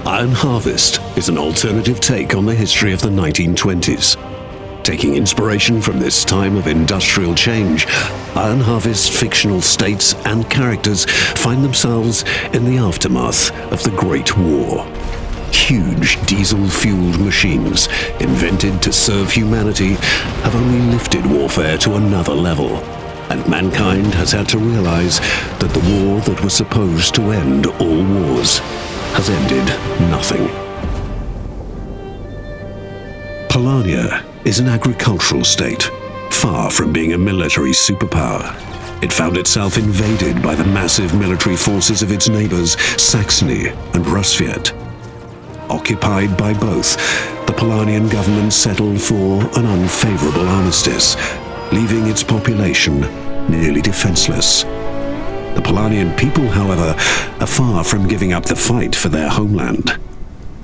Iron Harvest is an alternative take on the history of the 1920s. Taking inspiration from this time of industrial change, Iron Harvest's fictional states and characters find themselves in the aftermath of the Great War. Huge diesel-fueled machines, invented to serve humanity, have only lifted warfare to another level, and mankind has had to realize that the war that was supposed to end all wars has ended nothing. Polania is an agricultural state, far from being a military superpower. It found itself invaded by the massive military forces of its neighbors, Saxony and Rusviet. Occupied by both, the Polanian government settled for an unfavorable armistice, leaving its population nearly defenseless. The Polanian people, however, are far from giving up the fight for their homeland.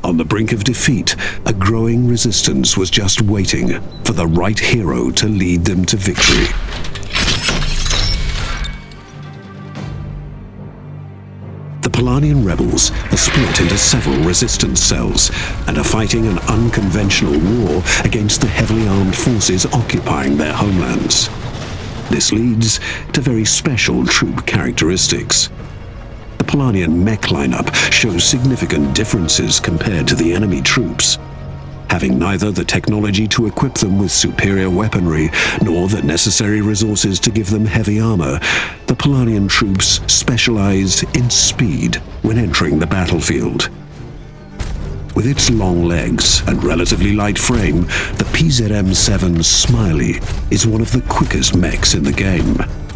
On the brink of defeat, a growing resistance was just waiting for the right hero to lead them to victory. The Polanian rebels are split into several resistance cells and are fighting an unconventional war against the heavily armed forces occupying their homelands. This leads to very special troop characteristics. The Polanian mech lineup shows significant differences compared to the enemy troops. Having neither the technology to equip them with superior weaponry nor the necessary resources to give them heavy armor, the Polanian troops specialized in speed when entering the battlefield. With its long legs and relatively light frame, the PZM-7 Smiley is one of the quickest mechs in the game.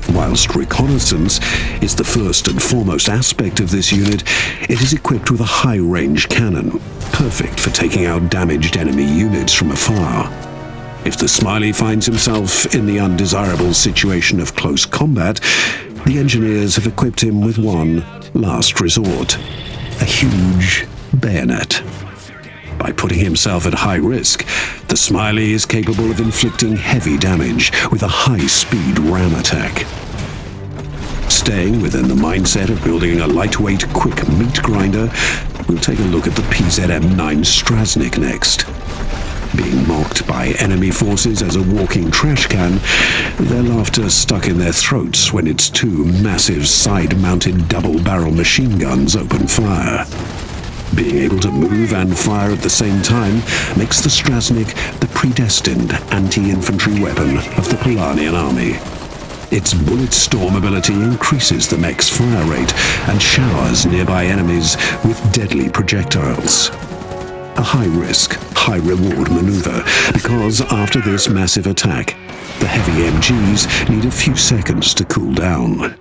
Whilst reconnaissance is the first and foremost aspect of this unit, it is equipped with a high-range cannon, perfect for taking out damaged enemy units from afar. If the Smiley finds himself in the undesirable situation of close combat, the engineers have equipped him with one last resort: a huge bayonet. By putting himself at high risk, the Smiley is capable of inflicting heavy damage with a high-speed ram attack. Staying within the mindset of building a lightweight, quick meat grinder, we'll take a look at the PZM-9 Strasnik next. Being mocked by enemy forces as a walking trash can, their laughter stuck in their throats when its two massive side-mounted double-barrel machine guns open fire. Being able to move and fire at the same time makes the Strasnik the predestined anti-infantry weapon of the Polanian army. Its bullet storm ability increases the mech's fire rate and showers nearby enemies with deadly projectiles. A high-risk, high-reward maneuver, because after this massive attack, the heavy MGs need a few seconds to cool down.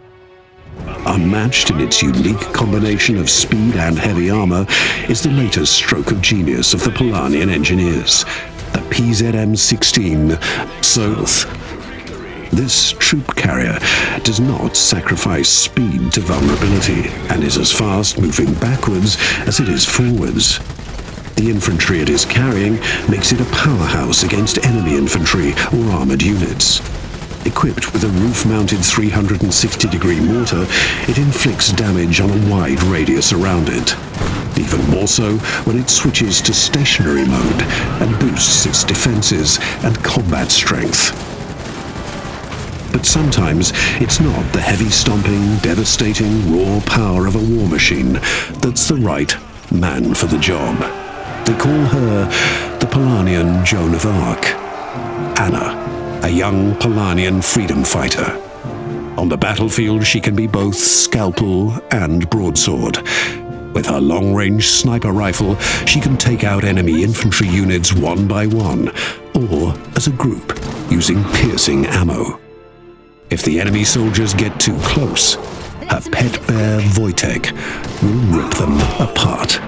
Unmatched in its unique combination of speed and heavy armor is the latest stroke of genius of the Polanian engineers, the PZM-16 Soth. This troop carrier does not sacrifice speed to vulnerability and is as fast moving backwards as it is forwards. The infantry it is carrying makes it a powerhouse against enemy infantry or armored units. Equipped with a roof-mounted 360-degree mortar, it inflicts damage on a wide radius around it. Even more so when it switches to stationary mode and boosts its defenses and combat strength. But sometimes it's not the heavy-stomping, devastating, raw power of a war machine that's the right man for the job. They call her the Polanian Joan of Arc, Anna, a young Polanian freedom fighter. On the battlefield, she can be both scalpel and broadsword. With her long-range sniper rifle, she can take out enemy infantry units one by one, or as a group, using piercing ammo. If the enemy soldiers get too close, her pet bear Wojtek will rip them apart.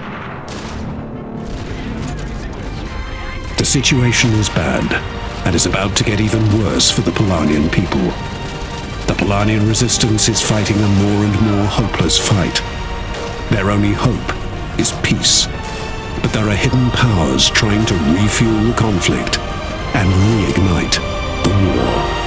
The situation is bad, and is about to get even worse for the Polanian people. The Polanian resistance is fighting a more and more hopeless fight. Their only hope is peace, but there are hidden powers trying to refuel the conflict and reignite the war.